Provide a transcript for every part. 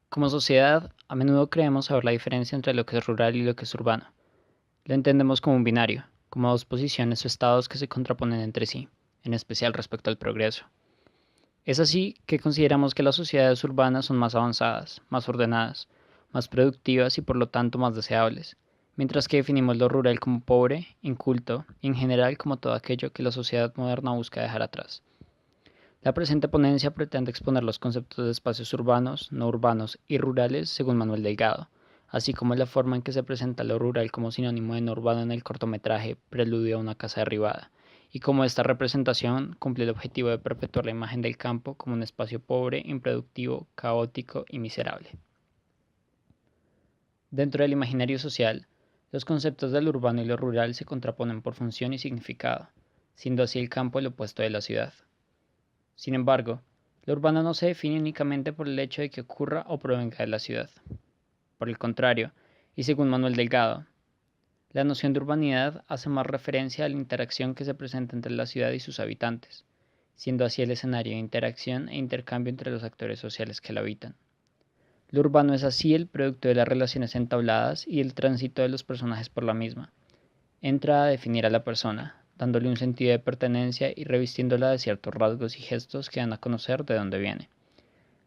Como sociedad, a menudo creemos saber la diferencia entre lo que es rural y lo que es urbano. Lo entendemos como un binario, como dos posiciones o estados que se contraponen entre sí, en especial respecto al progreso. Es así que consideramos que las sociedades urbanas son más avanzadas, más ordenadas, más productivas y por lo tanto más deseables, mientras que definimos lo rural como pobre, inculto y en general como todo aquello que la sociedad moderna busca dejar atrás. La presente ponencia pretende exponer los conceptos de espacios urbanos, no urbanos y rurales según Manuel Delgado, así como la forma en que se presenta lo rural como sinónimo de no urbano en el cortometraje Preludio a una casa derribada, y cómo esta representación cumple el objetivo de perpetuar la imagen del campo como un espacio pobre, improductivo, caótico y miserable. Dentro del imaginario social, los conceptos del urbano y lo rural se contraponen por función y significado, siendo así el campo el opuesto de la ciudad. Sin embargo, lo urbano no se define únicamente por el hecho de que ocurra o provenga de la ciudad. Por el contrario, y según Manuel Delgado, la noción de urbanidad hace más referencia a la interacción que se presenta entre la ciudad y sus habitantes, siendo así el escenario de interacción e intercambio entre los actores sociales que la habitan. Lo urbano es así el producto de las relaciones entabladas y el tránsito de los personajes por la misma. Entra a definir a la persona, dándole un sentido de pertenencia y revistiéndola de ciertos rasgos y gestos que dan a conocer de dónde viene.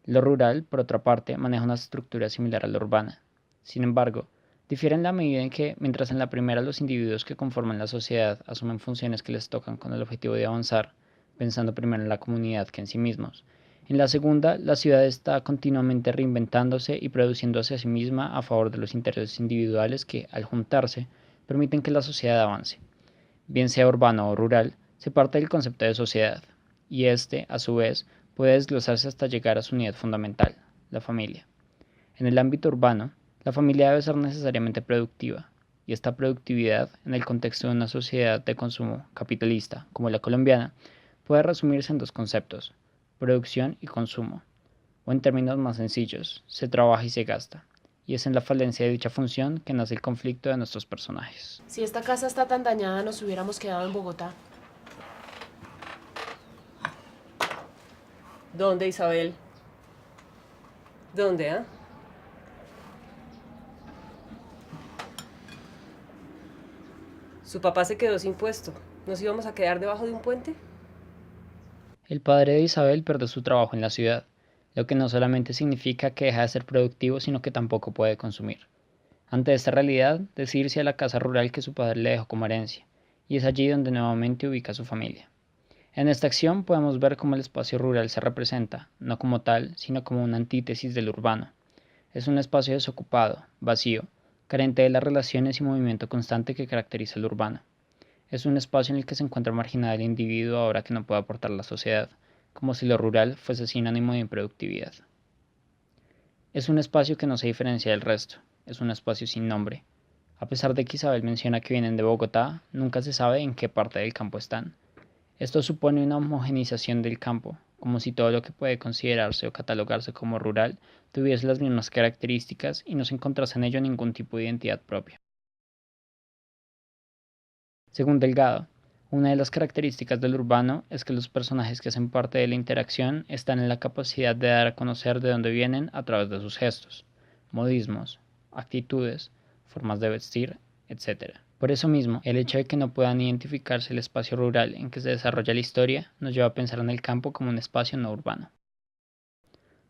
Lo rural, por otra parte, maneja una estructura similar a la urbana. Sin embargo, difiere en la medida en que, mientras en la primera los individuos que conforman la sociedad asumen funciones que les tocan con el objetivo de avanzar, pensando primero en la comunidad que en sí mismos, en la segunda, la ciudad está continuamente reinventándose y produciéndose a sí misma a favor de los intereses individuales que, al juntarse, permiten que la sociedad avance. Bien sea urbano o rural, se parte del concepto de sociedad, y este, a su vez, puede desglosarse hasta llegar a su unidad fundamental, la familia. En el ámbito urbano, la familia debe ser necesariamente productiva, y esta productividad, en el contexto de una sociedad de consumo capitalista como la colombiana, puede resumirse en dos conceptos, producción y consumo, o en términos más sencillos, se trabaja y se gasta, y es en la falencia de dicha función que nace el conflicto de nuestros personajes. Si esta casa está tan dañada, nos hubiéramos quedado en Bogotá. ¿Dónde, Isabel? ¿Dónde, ah? Su papá se quedó sin puesto. ¿Nos íbamos a quedar debajo de un puente? El padre de Isabel perdió su trabajo en la ciudad, lo que no solamente significa que deja de ser productivo, sino que tampoco puede consumir. Ante esta realidad, decide irse a la casa rural que su padre le dejó como herencia, y es allí donde nuevamente ubica a su familia. En esta acción podemos ver cómo el espacio rural se representa, no como tal, sino como una antítesis del urbano. Es un espacio desocupado, vacío, carente de las relaciones y movimiento constante que caracteriza el urbano. Es un espacio en el que se encuentra marginado el individuo ahora que no puede aportar a la sociedad, como si lo rural fuese sinónimo de improductividad. Es un espacio que no se diferencia del resto, es un espacio sin nombre. A pesar de que Isabel menciona que vienen de Bogotá, nunca se sabe en qué parte del campo están. Esto supone una homogenización del campo, como si todo lo que puede considerarse o catalogarse como rural tuviese las mismas características y no se encontrase en ello ningún tipo de identidad propia. Según Delgado, una de las características del urbano es que los personajes que hacen parte de la interacción están en la capacidad de dar a conocer de dónde vienen a través de sus gestos, modismos, actitudes, formas de vestir, etc. Por eso mismo, el hecho de que no puedan identificarse el espacio rural en que se desarrolla la historia nos lleva a pensar en el campo como un espacio no urbano.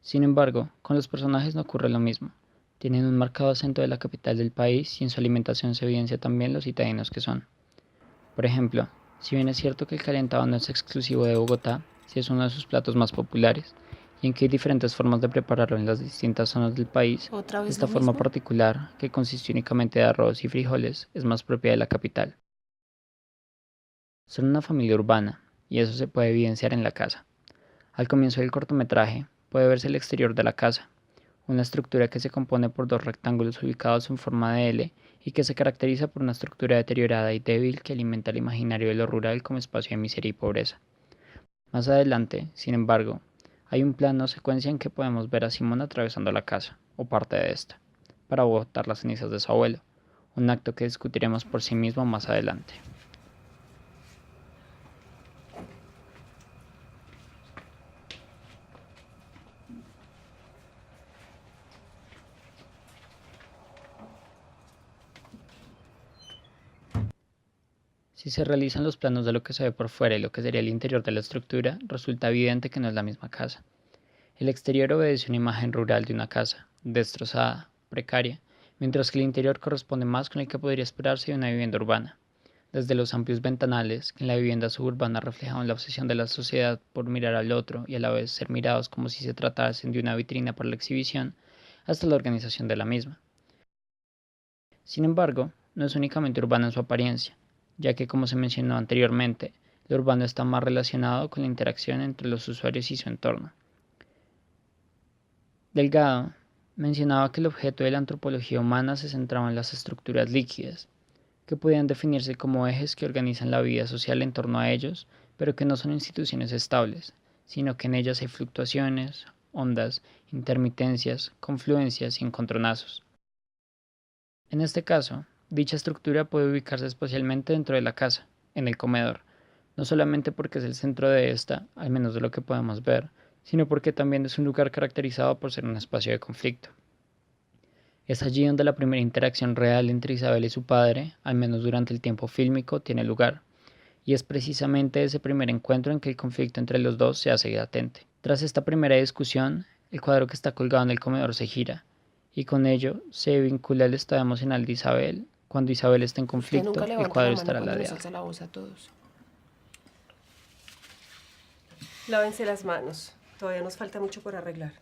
Sin embargo, con los personajes no ocurre lo mismo. Tienen un marcado acento de la capital del país y en su alimentación se evidencia también los citadinos que son. Por ejemplo, si bien es cierto que el calentado no es exclusivo de Bogotá, sí es uno de sus platos más populares, y en que hay diferentes formas de prepararlo en las distintas zonas del país, ¿Otra vez esta lo forma mismo? particular, que consiste únicamente de arroz y frijoles, es más propia de la capital. Son una familia urbana, y eso se puede evidenciar en la casa. Al comienzo del cortometraje, puede verse el exterior de la casa, una estructura que se compone por dos rectángulos ubicados en forma de L y que se caracteriza por una estructura deteriorada y débil que alimenta el imaginario de lo rural como espacio de miseria y pobreza. Más adelante, sin embargo, hay un plano secuencia en que podemos ver a Simón atravesando la casa, o parte de esta, para botar las cenizas de su abuelo, un acto que discutiremos por sí mismo más adelante. Si se realizan los planos de lo que se ve por fuera y lo que sería el interior de la estructura, resulta evidente que no es la misma casa. El exterior obedece una imagen rural de una casa, destrozada, precaria, mientras que el interior corresponde más con el que podría esperarse de una vivienda urbana. Desde los amplios ventanales, que en la vivienda suburbana reflejaban la obsesión de la sociedad por mirar al otro y a la vez ser mirados como si se tratasen de una vitrina para la exhibición, hasta la organización de la misma. Sin embargo, no es únicamente urbana en su apariencia, ya que, como se mencionó anteriormente, lo urbano está más relacionado con la interacción entre los usuarios y su entorno. Delgado mencionaba que el objeto de la antropología humana se centraba en las estructuras líquidas, que podían definirse como ejes que organizan la vida social en torno a ellos, pero que no son instituciones estables, sino que en ellas hay fluctuaciones, ondas, intermitencias, confluencias y encontronazos. En este caso, dicha estructura puede ubicarse espacialmente dentro de la casa, en el comedor, no solamente porque es el centro de esta, al menos de lo que podemos ver, sino porque también es un lugar caracterizado por ser un espacio de conflicto. Es allí donde la primera interacción real entre Isabel y su padre, al menos durante el tiempo fílmico, tiene lugar, y es precisamente ese primer encuentro en que el conflicto entre los dos se hace latente. Tras esta primera discusión, el cuadro que está colgado en el comedor se gira, y con ello se vincula el estado emocional de Isabel. Cuando Isabel está en Usted conflicto, nunca el levanta cuadro la mano estará cuando nos ladeado. alza la voz a todos. Lávense las manos. Todavía nos falta mucho por arreglar.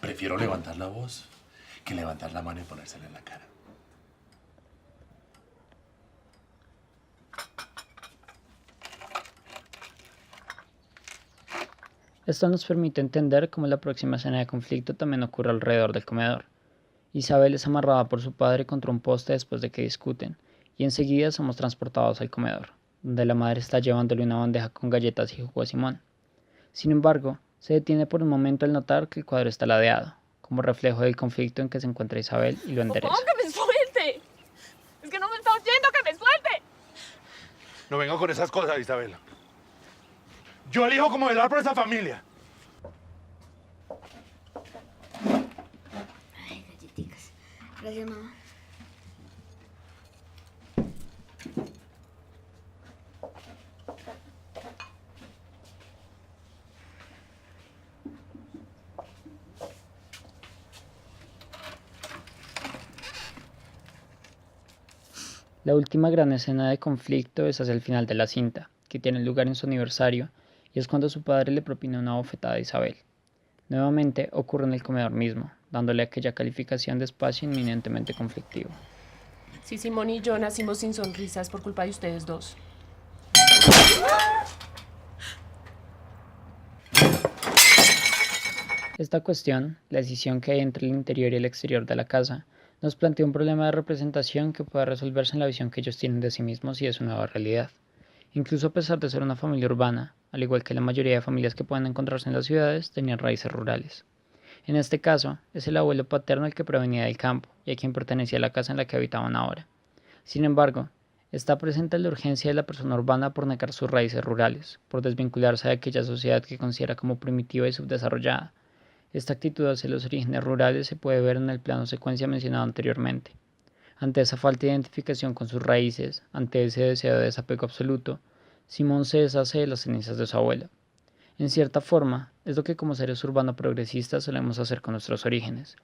Prefiero levantar la voz que levantar la mano y ponérsela en la cara. Esto nos permite entender cómo la próxima escena de conflicto también ocurre alrededor del comedor. Isabel es amarrada por su padre contra un poste después de que discuten, y enseguida somos transportados al comedor, donde la madre está llevándole una bandeja con galletas y jugo a Simón. Sin embargo, se detiene por un momento al notar que el cuadro está ladeado, como reflejo del conflicto en que se encuentra Isabel, y lo endereza. ¡Oh, que me suelte! Es que no me está oyendo, que me suelte. No vengo con esas cosas, Isabela. Yo elijo cómo velar por esa familia. Ay, galletitas. Gracias, mamá. La última gran escena de conflicto es hacia el final de la cinta, que tiene lugar en su aniversario, y es cuando su padre le propina una bofetada a Isabel. Nuevamente ocurre en el comedor mismo, dándole aquella calificación de espacio inminentemente conflictivo. Si Simón y yo nacimos sin sonrisas por culpa de ustedes dos. Esta cuestión, la decisión que hay entre el interior y el exterior de la casa, nos plantea un problema de representación que puede resolverse en la visión que ellos tienen de sí mismos y de su nueva realidad. Incluso a pesar de ser una familia urbana, al igual que la mayoría de familias que pueden encontrarse en las ciudades, tenían raíces rurales. En este caso, es el abuelo paterno el que provenía del campo y a quien pertenecía la casa en la que habitaban ahora. Sin embargo, está presente la urgencia de la persona urbana por negar sus raíces rurales, por desvincularse de aquella sociedad que considera como primitiva y subdesarrollada. Esta actitud hacia los orígenes rurales se puede ver en el plano secuencia mencionado anteriormente. Ante esa falta de identificación con sus raíces, ante ese deseo de desapego absoluto, Simón se deshace de las cenizas de su abuela. En cierta forma, es lo que como seres urbanos progresistas solemos hacer con nuestros orígenes,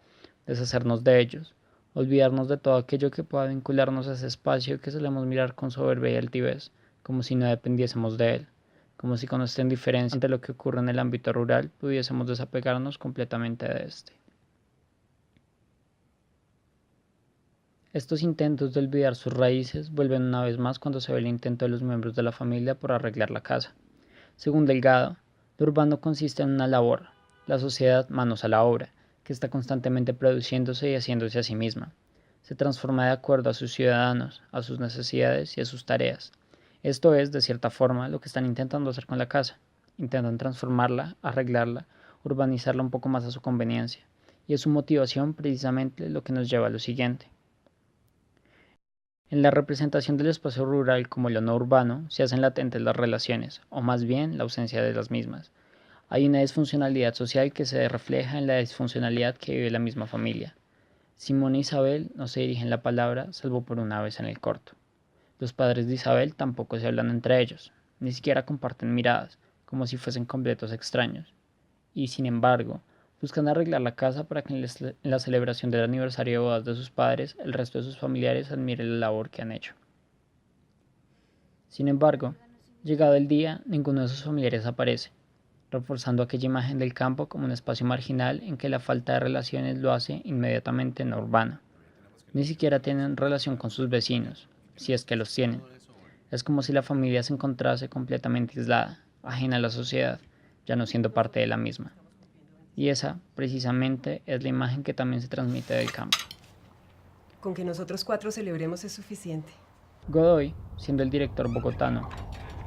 deshacernos de ellos, olvidarnos de todo aquello que pueda vincularnos a ese espacio que solemos mirar con soberbia y altivez, como si no dependiésemos de él, como si con nuestra indiferencia ante lo que ocurre en el ámbito rural pudiésemos desapegarnos completamente de este. Estos intentos de olvidar sus raíces vuelven una vez más cuando se ve el intento de los miembros de la familia por arreglar la casa. Según Delgado, lo urbano consiste en una labor, la sociedad manos a la obra, que está constantemente produciéndose y haciéndose a sí misma. Se transforma de acuerdo a sus ciudadanos, a sus necesidades y a sus tareas. Esto es, de cierta forma, lo que están intentando hacer con la casa. Intentan transformarla, arreglarla, urbanizarla un poco más a su conveniencia. Y es su motivación precisamente lo que nos lleva a lo siguiente. En la representación del espacio rural como lo no urbano se hacen latentes las relaciones, o más bien la ausencia de las mismas. Hay una disfuncionalidad social que se refleja en la disfuncionalidad que vive la misma familia. Simón e Isabel no se dirigen la palabra salvo por una vez en el corto. Los padres de Isabel tampoco se hablan entre ellos, ni siquiera comparten miradas, como si fuesen completos extraños. Y, sin embargo, buscan arreglar la casa para que en la celebración del aniversario de bodas de sus padres, el resto de sus familiares admire la labor que han hecho. Sin embargo, llegado el día, ninguno de sus familiares aparece, reforzando aquella imagen del campo como un espacio marginal en que la falta de relaciones lo hace inmediatamente no urbano. Ni siquiera tienen relación con sus vecinos, si es que los tienen. Es como si la familia se encontrase completamente aislada, ajena a la sociedad, ya no siendo parte de la misma. Y esa, precisamente, es la imagen que también se transmite del campo. Con que nosotros 4 celebremos es suficiente. Godoy, siendo el director bogotano,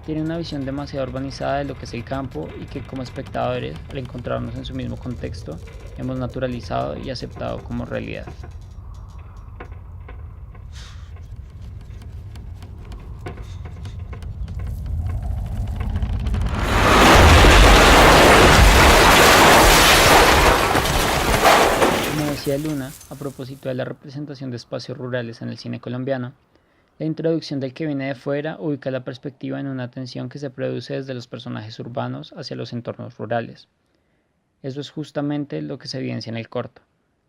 tiene una visión demasiado urbanizada de lo que es el campo y que como espectadores, al encontrarnos en su mismo contexto, hemos naturalizado y aceptado como realidad. Como decía Luna, a propósito de la representación de espacios rurales en el cine colombiano, la introducción del que viene de fuera ubica la perspectiva en una tensión que se produce desde los personajes urbanos hacia los entornos rurales. Eso es justamente lo que se evidencia en el corto,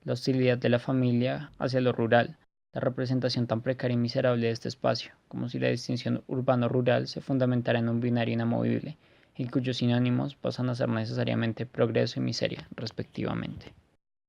la hostilidad de la familia hacia lo rural, la representación tan precaria y miserable de este espacio, como si la distinción urbano-rural se fundamentara en un binario inamovible, en cuyos sinónimos pasan a ser necesariamente progreso y miseria, respectivamente.